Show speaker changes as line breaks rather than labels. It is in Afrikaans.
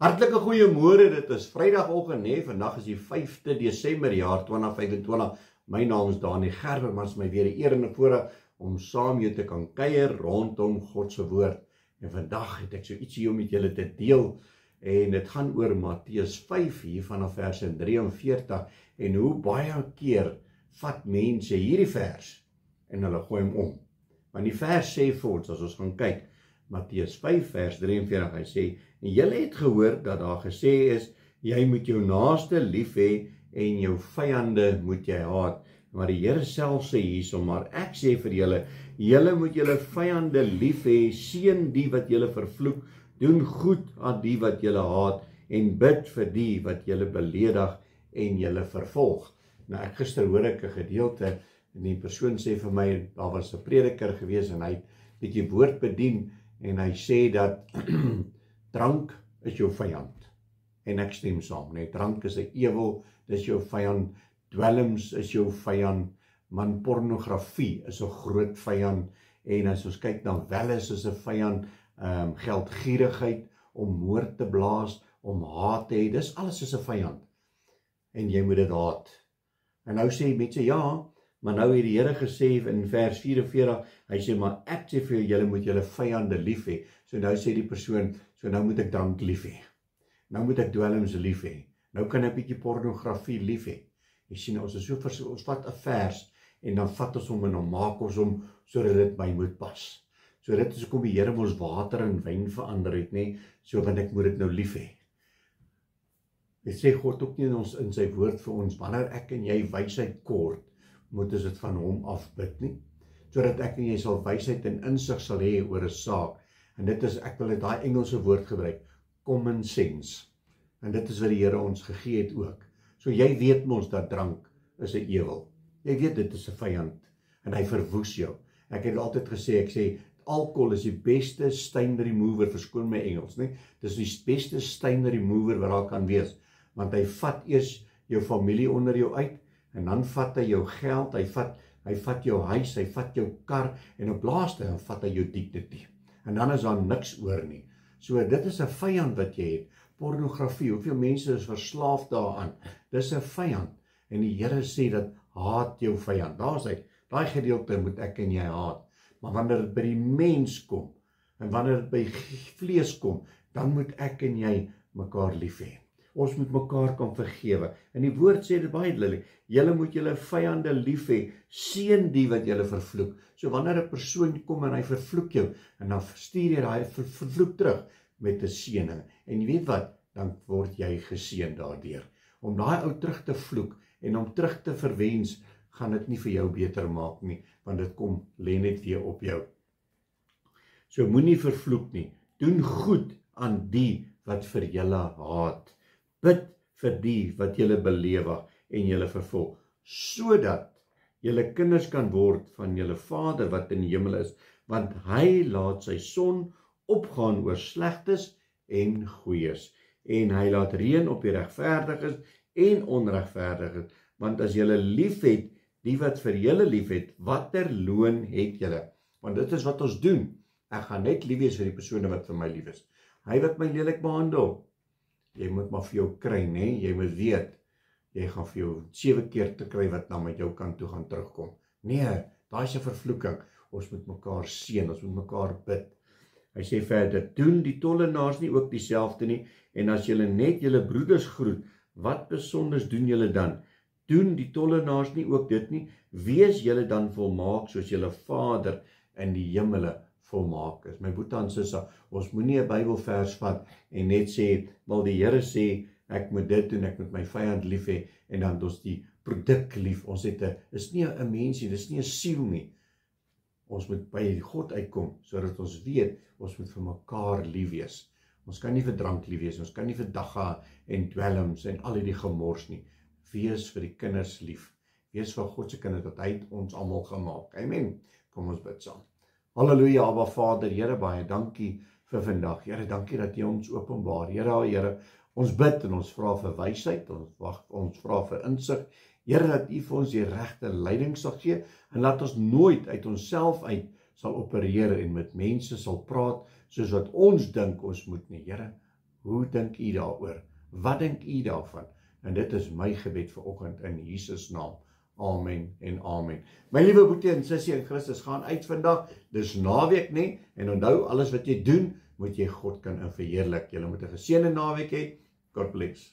Hartlike goeiemôre, dit is Vrydagoggend, vandag is die 5de Desember jaar 2025. My naam is Dani Gerber, maar is my weer 'n eer en 'n voorreg om saam jou te kan kuier rondom God se woord. En vandag het ek so ietsie om met julle te deel en dit gaan oor Matteus 5 hier vanaf vers 43 en hoe baie keer vat mense hierdie vers en hulle gooi hom om. Want die vers sê vir ons, as ons gaan kyk, Matteus 5 vers 43, hy sê, en julle het gehoor dat daar gesê is, jy moet jou naaste lief hê en jou vyande moet jy haat. Maar die Here self sê hierso, maar ek sê vir julle, julle moet julle vyande lief hê, seën die wat julle vervloek, doen goed aan die wat julle haat en bid vir die wat julle beledig en julle vervolg. Nou ek gister hoor ek 'n gedeelte en die persoon sê vir my, daar was 'n prediker gewees en hy het 'n bietjie woord bedien en hy sê dat drank is jou vyand. En ek stem saam, nee, drank is 'n ewel, dis jou vyand, dwelms is jou vyand, man, pornografie is 'n groot vyand, en as ons kyk na welis is 'n vyand, geldgierigheid, om moord te blaas, om haat te hê, dis alles is 'n vyand. En jy moet dit haat. En nou sê mense, ja, maar nou het die Here gesê in vers 44, hy sê, maar ek sê vir julle moet julle vyande lief hê. So nou sê die persoon, so nou moet ek drank lief hê. Nou moet ek dwelms lief hê. Nou kan ek 'n bietjie pornografie lief hê. Jy sien, ons is so ons vat 'n vers en dan vat ons hom en dan maak ons hom sodat dit by moet pas. So dit is hoekom die Here ons water in wyn verander het, nê? So want ek moet dit nou lief hê. Dit sê God ook nie in sy woord vir ons, wanneer ek en jy wysheid kort, moet ons dit van hom afbid nie, sodat ek en jy sal wysheid en insig sal hê oor 'n saak. En dit is, ek wil dit daai Engelse woord gebruik, common sense. En dit is wat die Here ons gegee het ook. So jy weet mos dat drank is 'n ewel. Jy weet dit is 'n vyand en hy verwoes jou. Ek het altyd gesê, ek sê alkohol is die beste stain remover, verskoon my Engels, nee. Dis die beste stain remover wat daar kan wees, want hy vat eers jou familie onder jou uit en dan vat hy jou geld, hy vat jou huis, hy vat jou kar en op laaste dan vat hy jou dignity. En dan is daar niks oor nie. So dit is 'n vyand wat jy het. Pornografie, hoeveel mense is verslaaf daaraan? Dis 'n vyand. En die Here sê dat haat jou vyand. Daar's hy. Daai gedeelte moet ek en jy haat. Maar wanneer dit by die mens kom en wanneer dit by vlees kom, dan moet ek en jy mekaar lief hê. Ons moet mekaar kan vergewe. En die woord sê dit baie duidelik. Julle moet julle vyande lief hê, seën die wat julle vervloek. So wanneer 'n persoon kom en hy vervloek jou, en dan stuur jy daai vervloek terug met 'n seëning. En jy weet wat, dan word jy geseën daardeur. Om daai ou terug te vloek en om terug te verwens, gaan dit nie vir jou beter maak nie, want dit kom lê net weer op jou. So moenie vervloek nie. Doen goed aan die wat vir julle haat. Bid vir die wat julle belewig en julle vervolg, sodat julle kinders kan word van julle Vader wat in die hemel is, want hy laat sy son opgaan oor slegtes en goeies, en hy laat reën op die regverdiges en onregverdiges, want as julle lief het, die wat vir julle lief het, watter loon het julle? Want dit is wat ons doen. Ek gaan net lief wees vir die persone wat vir my lief is. Hy wat my lelik behandel, jy moet maar vir jou kry, nee, jy moet weet, jy gaan vir jou 7 keer te kry wat na met jou kant toe gaan terugkom. Nee, daai is 'n vervloeking. Ons moet mekaar seën, ons moet mekaar bid. Hy sê verder, doen die tollenaars nie ook dieselfde nie, en as julle net julle broeders groet, wat besonders doen julle dan? Doen die tollenaars nie ook dit nie? Wees julle dan volmaak soos julle Vader in die hemele volmaak is. My boetie en sissa, ons moenie 'n Bybelvers vat en net sê, wel die Here sê, ek moet dit doen, ek moet my vyand lief hê, en dan ons die produk lief. Ons het is nie 'n mensie, dis nie 'n siel nie. Ons moet by God uitkom, sodat ons weet, ons moet vir mekaar lief wees. Ons kan nie vir drank lief wees, ons kan nie vir dagga en dwelms en al die gemors nie. Wees vir die kinders lief. Wees vir God se kinders, wat hy het ons almal gemaak. Amen. Kom ons bid saam. Halleluja, Abba Vader, Here, baie dankie vir vandag. Here, dankie dat U ons openbaar. Here, ons bid en ons vra vir wysheid, ons vra vir insig. Here, dat U vir ons die regte leiding sal gee, en laat ons nooit uit onsself uit sal opereer en met mense sal praat, soos wat ons dink ons moet nie. Here, Hoe dink u daaroor? Wat dink u daarvan? En dit is my gebed vir oggend in Jesus naam. Amen en amen. My liewe boetie en sussie in Christus, gaan uit vandag. Dis naweek nie, en onthou, alles wat jy doen, moet jy God kan verheerlik. Jy moet 'n geseënde naweek hê. God bless.